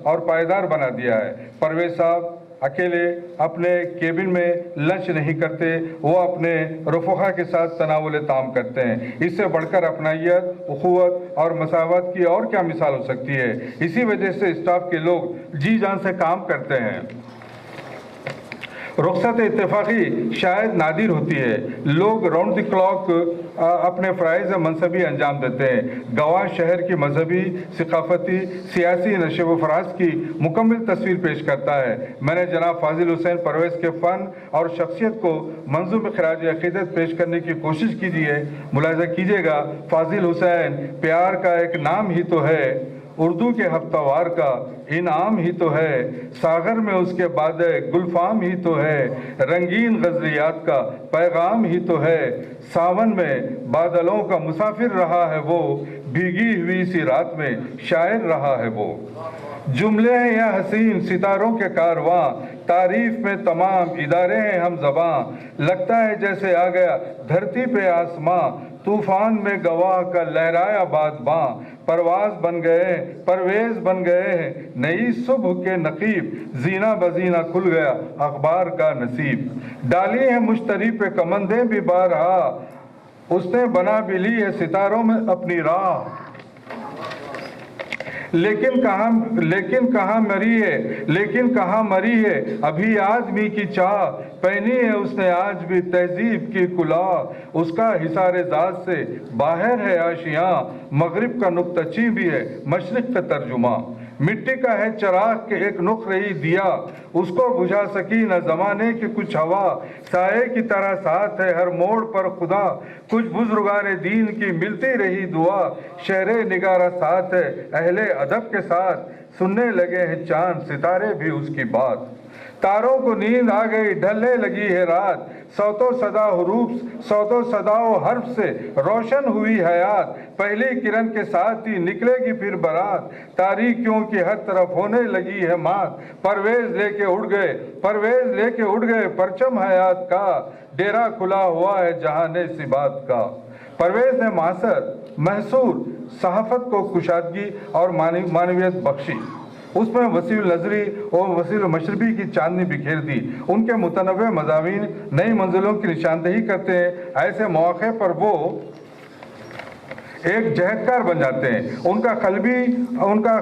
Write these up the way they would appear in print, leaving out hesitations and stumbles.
اور پائیدار بنا دیا ہے۔ پرویز صاحب اکیلے اپنے کیبن میں لنچ نہیں کرتے، وہ اپنے رفقا کے ساتھ تناول طعام کرتے ہیں۔ اس سے بڑھ کر اپنائیت، اخوت اور مساوات کی اور کیا مثال ہو سکتی ہے؟ اسی وجہ سے اسٹاف کے لوگ جی جان سے کام کرتے ہیں۔ رخصت اتفاقی شاید نادر ہوتی ہے، لوگ راؤنڈ دی کلاک اپنے فرائض منصبی انجام دیتے ہیں۔ گوا شہر کی مذہبی، ثقافتی، سیاسی نشو و فراز کی مکمل تصویر پیش کرتا ہے۔ میں نے جناب فاضل حسین پرویز کے فن اور شخصیت کو منظوم خراج عقیدت پیش کرنے کی کوشش کی ہے۔ ملاحظہ کیجیے گا، فاضل حسین پیار کا ایک نام ہی تو ہے، اردو کے ہفتہ وار کا انعام ہی تو ہے، ساغر میں اس کے بعد گلفام ہی تو ہے، رنگین غزلیات کا پیغام ہی تو ہے، ساون میں بادلوں کا مسافر رہا ہے وہ، بھیگی ہوئی سی رات میں شاعر رہا ہے وہ۔ جملے ہیں یا حسین ستاروں کے کارواں، تعریف میں تمام ادارے ہیں ہم زباں، لگتا ہے جیسے آ گیا دھرتی پہ آسماں، طوفان میں گواہ کا لہرایا بادباں، پرویز بن گئے ہیں نئی صبح کے نقیب، زینہ بزینہ کھل گیا اخبار کا نصیب، ڈالی ہے مشتری پہ کمندیں بھی بارہا، اس نے بنا بھی لی ہے ستاروں میں اپنی راہ، لیکن کہاں مری ہے ابھی آدمی کی چاہ، پہنی ہے اس نے آج بھی تہذیب کی کلاه، اس کا حصار ذات سے باہر ہے آشیاں، مغرب کا نقطہ چین بھی ہے مشرق کا ترجمہ، مٹی کا ہے چراغ کے ایک نخ رہی دیا، اس کو بجھا سکی نہ زمانے کی کچھ ہوا، سائے کی طرح ساتھ ہے ہر موڑ پر خدا، کچھ بزرگان دین کی ملتی رہی دعا، شہر نگارہ ساتھ ہے اہل ادب کے ساتھ، سننے لگے ہیں چاند ستارے بھی اس کی بات، تاروں کو نیند آ گئی ڈھلنے لگی ہے رات، صوت و صدا و حرف سے روشن ہوئی حیات، پہلی کرن کے ساتھ ہی نکلے گی پھر برات، تاریکیوں کی ہر طرف ہونے لگی ہے مات، پرویز لے کے اڑ گئے پرچم حیات کا، ڈیرا کھلا ہوا ہے جہان ثبات کا۔ پرویز نے محصور صحافت کو کشادگی اور معنویت بخشی، اس میں وسیع النظری اور وسیع المشربی کی چاندنی بکھیر دی، ان کے متنوع مضامین نئی منزلوں کی نشاندہی کرتے ہیں، ایسے مواقع پر وہ ایک جہدکار بن جاتے ہیں، ان کا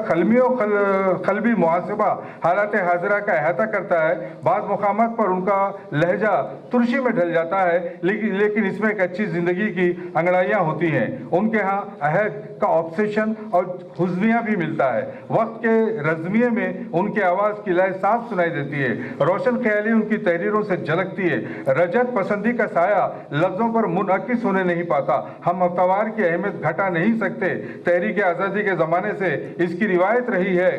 قلبی محاسبہ حالات حاضرہ کا احاطہ کرتا ہے، بعض مقامات پر ان کا لہجہ ترشی میں ڈھل جاتا ہے، لیکن اس میں ایک اچھی زندگی کی انگڑائیاں ہوتی ہیں، ان کے ہاں عہد کا آبسیشن اور حزنیہ بھی ملتا ہے، وقت کے رزمیے میں ان کی آواز کی لے صاف سنائی دیتی ہے، روشن خیالی ان کی تحریروں سے جھلکتی ہے، رجت پسندی کا سایہ لفظوں پر منعکس ہونے نہیں پاتا، ہم ہفتوار کی اہمیت گھٹا نہیں سکتے، تحریک آزادی کے زمانے سے اس کی روایت رہی ہے،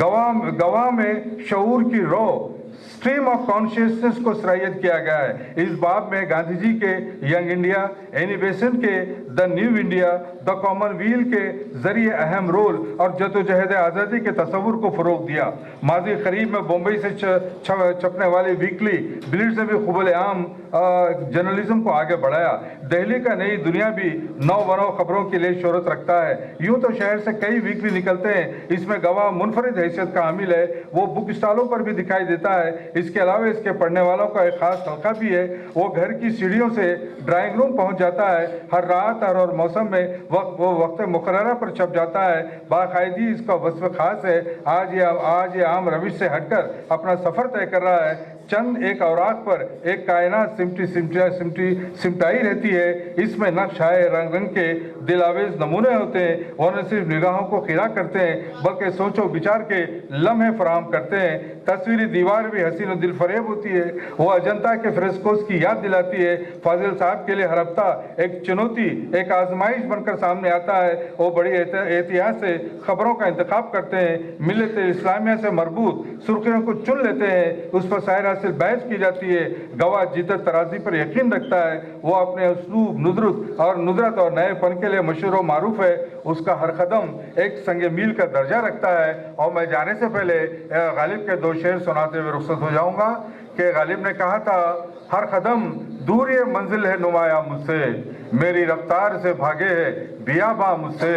گواہ میں شعور کی رو اسٹریم آف کانشیسنس کو سرایت کیا گیا ہے، اس باب میں گاندھی جی کے ینگ انڈیا، اینی بیسنٹ کے the New India, the Commonwealth کے ذریعے اہم رول اور جدوجہد آزادی کے تصور کو فروغ دیا، ماضی قریب میں بمبئی سے چھپنے والی ویکلی بلیٹس نے بھی قبول عام جرنلزم کو آگے بڑھایا، دہلی کا نئی دنیا بھی نو برو خبروں کے لیے شہرت رکھتا ہے، یوں تو شہر سے کئی ویکلی نکلتے ہیں، اس میں گواہ منفرد حیثیت کا حامل ہے، وہ بک اسٹالوں پر بھی دکھائی دیتا ہے، اس کے علاوہ اس کے پڑھنے والوں کا ایک خاص حلقہ بھی ہے، وہ گھر کی سیڑھیوں سے ڈرائنگ روم پہنچ جاتا ہے، ہر رات اور موسم میں وہ وقت مقررہ پر چھپ جاتا ہے، باقاعدگی اس کا وصف خاص ہے، آج یہ عام روش سے ہٹ کر اپنا سفر طے کر رہا ہے، چند ایک اوراق پر ایک کائنات سمٹائی رہتی ہے، اس میں نقش ہے رنگ رنگ کے دلاویز نمونے ہوتے ہیں، وہ نہ صرف نگاہوں کو خیرہ کرتے ہیں بلکہ سوچ و بچار کے لمحے فراہم کرتے ہیں، تصویری دیوار بھی حسین و دل فریب ہوتی ہے، وہ اجنتا کے فریسکوز کی یاد دلاتی ہے، فاضل صاحب کے لیے ہر ہفتہ ایک چنوتی، ایک آزمائش بن کر سامنے آتا ہے، وہ بڑی احتیاط سے خبروں کا انتخاب کرتے ہیں، ملت اسلامیہ سے مربوط سرخیوں کو چن لیتے ہیں، اس پر سائر حاصل بحث کی جاتی ہے، گواہ جدت ترازی پر یقین رکھتا ہے، وہ اپنے اسلوب ندرت اور نئے فن کے لیے مشہور و معروف ہے، اس کا ہر قدم ایک سنگ میل کا درجہ رکھتا ہے، اور میں جانے سے پہلے غالب کے دو شعر سناتے ہوئے رخصت ہو جاؤں گا کہ غالب نے کہا تھا، ہر قدم دور یہ منزل ہے نمایاں مجھ سے، میری رفتار سے بھاگے ہے بیاباں مجھ سے،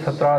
17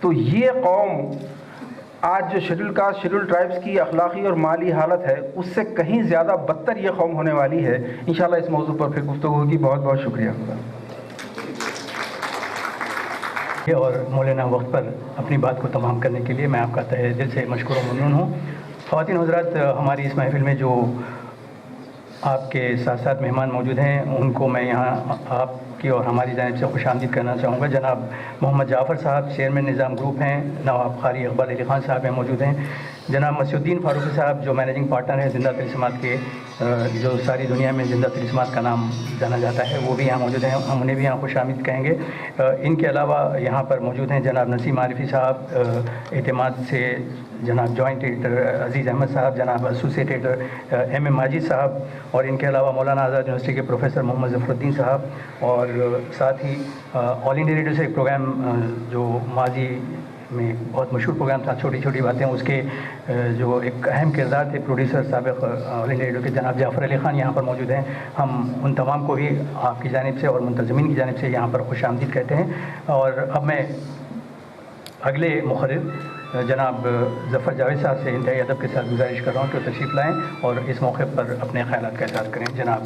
تو یہ قوم آج جو شیڈول کاسٹ شیڈول ٹرائبس کی اخلاقی اور مالی حالت ہے اس سے کہیں زیادہ بدتر یہ قوم ہونے والی ہے. انشاءاللہ اس موضوع پر پھر گفتگو ہوگی. بہت بہت شکریہ. اور مولانا وقت پر اپنی بات کو تمام کرنے کے لیے میں آپ کا تہہ دل سے مشکور و ممنون ہوں. خواتین حضرات، ہماری اس محفل میں جو آپ کے ساتھ ساتھ مہمان موجود ہیں ان کو میں یہاں آپ کی اور ہماری جانب سے خوش آمدید کرنا چاہوں گا. جناب محمد جعفر صاحب چیئرمین نظام گروپ ہیں، نواب قاری اقبال علی خان صاحب ہیں موجود ہیں، جناب مسیح الدین فاروقی صاحب جو مینیجنگ پارٹنر ہیں زندہ طلسمات کے، جو ساری دنیا میں زندہ طلسمات کا نام جانا جاتا ہے، وہ بھی یہاں موجود ہیں. ہم انہیں بھی یہاں خوش آمدید کہیں گے. ان کے علاوہ یہاں پر موجود ہیں جناب نسیم عارفی صاحب اعتماد سے، جناب جوائنٹ ایڈیٹر عزیز احمد صاحب، جناب ایسوسیٹ ایڈیٹر ایم ماجد صاحب، اور ان کے علاوہ مولانا آزاد یونیورسٹی کے پروفیسر محمد ظفر الدین صاحب، اور ساتھ ہی آل انڈیا ریڈیو سے ایک پروگرام جو ماضی میں بہت مشہور پروگرام تھا چھوٹی چھوٹی باتیں، اس کے جو ایک اہم کردار تھے پروڈیوسر سابق آل انڈیا ریڈیو کے جناب جعفر علی خان یہاں پر موجود ہیں. ہم ان تمام کو بھی آپ کی جانب سے اور منتظمین کی جانب سے یہاں پر خوش آمدید کہتے ہیں. اور اب میں اگلے مخرج جناب ظفر جاوید صاحب سے انتہائی ادب کے ساتھ گزارش کر رہا ہوں کہ وہ تشریف لائیں اور اس موقع پر اپنے خیالات کا اظہار کریں. جناب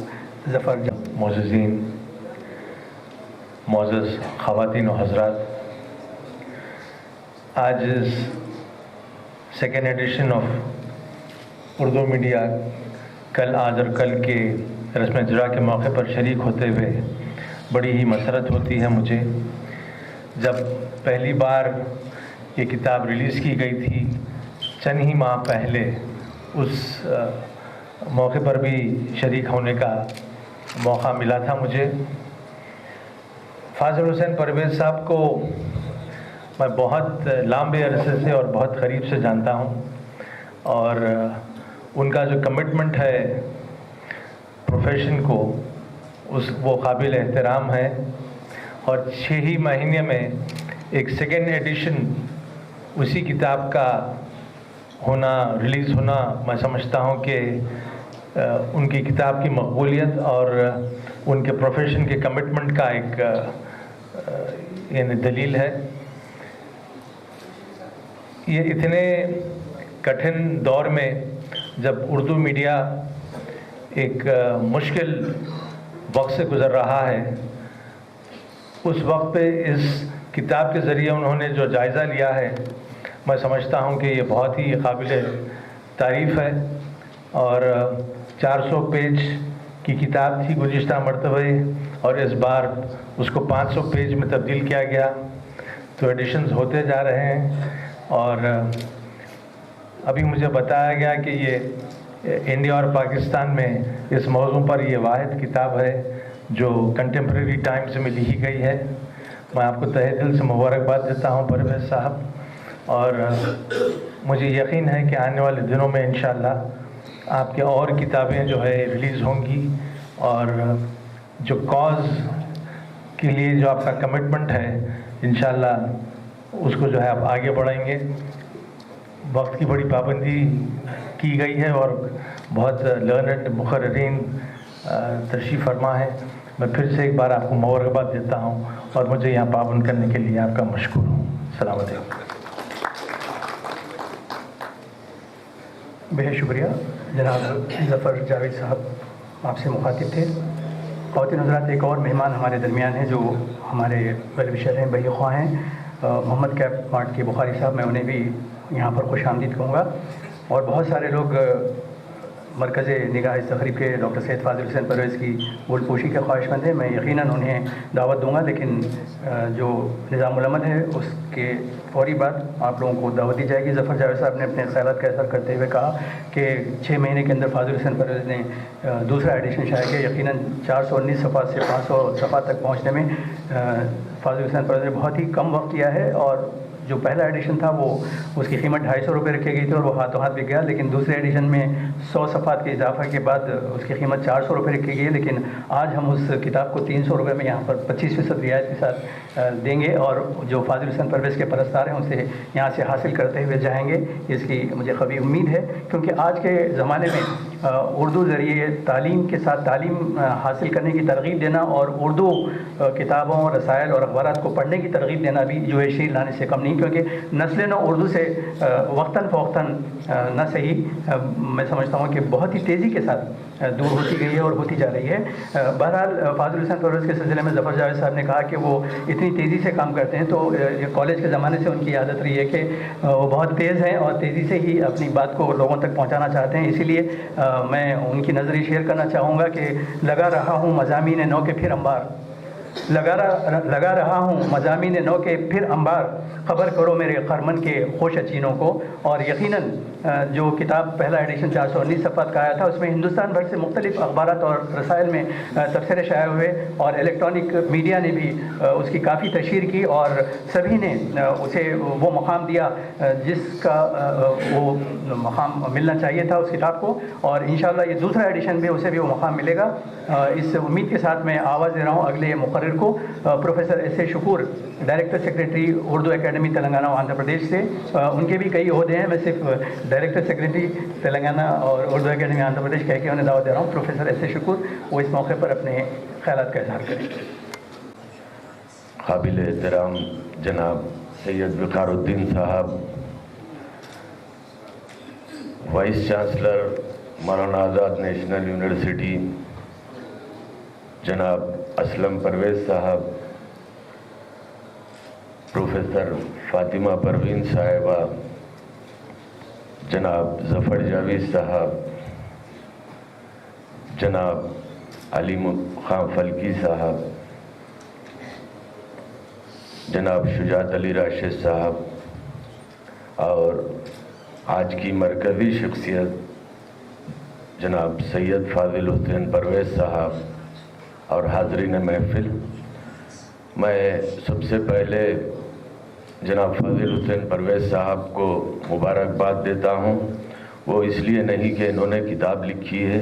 ظفر معززین، معزز خواتین و حضرات، آج second addition of Urdu media کل آج اور کل کے رسم اجرا کے موقع پر شریک ہوتے ہوئے بڑی ہی مسرت ہوتی ہے مجھے. جب پہلی بار یہ کتاب ریلیز کی گئی تھی چند ہی ماہ پہلے، اس موقع پر بھی شریک ہونے کا موقع ملا تھا مجھے. فاضل حسین پرویز صاحب کو میں بہت لمبے عرصے سے اور بہت قریب سے جانتا ہوں، اور ان کا جو کمٹمنٹ ہے پروفیشن کو وہ قابل احترام ہے. اور 6 ہی مہینے میں ایک سیکنڈ ایڈیشن اسی کتاب کا ہونا، ریلیز ہونا، میں سمجھتا ہوں کہ ان کی کتاب کی مقبولیت اور ان کے پروفیشن کے کمٹمنٹ کا ایک یعنی دلیل ہے. یہ اتنے کٹھن دور میں جب اردو میڈیا ایک مشکل وقت سے گزر رہا ہے، اس وقت پہ اس کتاب کے ذریعے انہوں نے جو جائزہ لیا ہے، میں سمجھتا ہوں کہ یہ بہت ہی قابل تعریف ہے. اور 400 پیج کی کتاب تھی گزشتہ مرتبہ، اور اس بار اس کو 500 پیج میں تبدیل کیا گیا. تو ایڈیشنز ہوتے جا رہے ہیں، اور ابھی مجھے بتایا گیا کہ یہ انڈیا اور پاکستان میں اس موضوع پر یہ واحد کتاب ہے جو کنٹمپریری ٹائم سے میں لکھی گئی ہے. میں آپ کو تہہ دل سے مبارکباد دیتا ہوں پرویز صاحب، اور مجھے یقین ہے کہ آنے والے دنوں میں انشاءاللہ آپ کے اور کتابیں جو ہے ریلیز ہوں گی، اور جو کاز کے لیے جو آپ کا کمٹمنٹ ہے انشاءاللہ اس کو جو ہے آپ آگے بڑھائیں گے. وقت کی بڑی پابندی کی گئی ہے اور بہت لرنڈ مقررین تشریف فرما ہے. میں پھر سے ایک بار آپ کو مبارکباد دیتا ہوں اور مجھے یہاں پابند کرنے کے لیے آپ کا مشکور ہوں. السلام علیکم. بہت شکریہ. جناب ظفر جاوید صاحب آپ سے مخاطب تھے. خواتین حضرات، ایک اور مہمان ہمارے درمیان ہیں جو ہمارے ویل وشر ہیں، بھائی خواہ ہیں، محمد کیپ مارٹ کے بخاری صاحب. میں انہیں بھی یہاں پر خوش آمدید کہوں گا. اور بہت سارے لوگ مرکز نگاہ اس تقریب کے ڈاکٹر سید فاضل حسین پرویز کی گول پوشی کے خواہش مند ہیں. میں یقیناً انہیں دعوت دوں گا، لیکن جو نظام العمل ہے اس کے فوری بعد آپ لوگوں کو دعوت دی جائے گی. ظفر جاوید صاحب نے اپنے خیالات کا اظہار کرتے ہوئے کہا کہ 6 مہینے کے اندر فاضل حسین پرویز نے دوسرا ایڈیشن شائع کیا. یقیناً 419 صفحات سے 500 صفحات تک پہنچنے میں فاضل حسین پرویز نے بہت ہی کم وقت کیا ہے. اور جو پہلا ایڈیشن تھا وہ اس کی قیمت 250 روپے رکھی گئی تھی اور وہ ہاتھوں ہاتھ بک گیا. لیکن دوسرے ایڈیشن میں 100 صفحات کے اضافہ کے بعد اس کی قیمت 400 روپے رکھی گئی ہے. لیکن آج ہم اس کتاب کو 300 روپے میں یہاں پر 25% رعایت کے ساتھ دیں گے، اور جو فاضل حسین پرویز کے پرستار ہیں اسے یہاں سے حاصل کرتے ہوئے جائیں گے. اس کی مجھے قوی امید ہے، کیونکہ آج کے زمانے میں اردو ذریعے تعلیم کے ساتھ تعلیم حاصل کرنے کی ترغیب دینا اور اردو کتابوں رسائل اور اخبارات کو پڑھنے کی ترغیب دینا بھی جو ہے شعر لانے سے کم نہیں، کیونکہ نسل نو اردو سے وقتاً فوقتاً نہ صحیح میں سمجھتا ہوں کہ بہت ہی تیزی کے ساتھ دور ہوتی گئی ہے اور ہوتی جا رہی ہے۔ بہرحال فاضل حسین پرویز کے سلسلے میں ظفر جاوید صاحب نے کہا کہ وہ اتنی تیزی سے کام کرتے ہیں، تو کالج کے زمانے سے ان کی عادت رہی ہے کہ وہ بہت تیز ہیں اور تیزی سے ہی اپنی بات کو لوگوں تک پہنچانا چاہتے ہیں۔ اسی لیے میں ان کی نظری شیئر کرنا چاہوں گا کہ لگا رہا ہوں مضامین نو کے پھر انبار، لگا رہا ہوں مضامین نو کے پھر انبار، خبر کرو میرے خرمن کے خوش اچینوں کو۔ اور یقیناً جو کتاب پہلا ایڈیشن 419 صفحات کا آیا تھا، اس میں ہندوستان بھر سے مختلف اخبارات اور رسائل میں تبصرے شائع ہوئے اور الیکٹرانک میڈیا نے بھی اس کی کافی تشہیر کی اور سبھی نے اسے وہ مقام دیا جس کا وہ مقام ملنا چاہیے تھا اس کتاب کو، اور انشاءاللہ یہ دوسرا ایڈیشن بھی اسے بھی وہ مقام ملے گا۔ اس امید کے ساتھ میں آواز دے رہا ہوں اگلے مقرر کو، professor S A Shakoor, director secretary Urdu academy Telangana و آندھرا پردیش سے۔ ان کے بھی کئی عہدے ہیں، میں صرف ڈائریکٹر سیکریٹری تلنگانہ اور اردو اکیڈمی آندھرا پردیش کہہ کے انہیں دعوت دے رہا ہوں۔ پروفیسر ایس اے شکور وہ اس موقع پر اپنے خیالات کا اظہار کریں۔ قابل احترام جناب سید وقار الدین صاحب، vice chancellor Maulana Azad national university جناب اسلم پرویز صاحب، پروفیسر فاطمہ پروین صاحبہ، جناب ظفر جاوید صاحب، جناب علی خان فلکی صاحب، جناب شجاعت علی راشد صاحب، اور آج کی مرکزی شخصیت جناب سید فاضل حسین پرویز صاحب اور حاضرین محفل، میں سب سے پہلے جناب فاضل حسین پرویز صاحب کو مبارکباد دیتا ہوں۔ وہ اس لیے نہیں کہ انہوں نے کتاب لکھی ہے،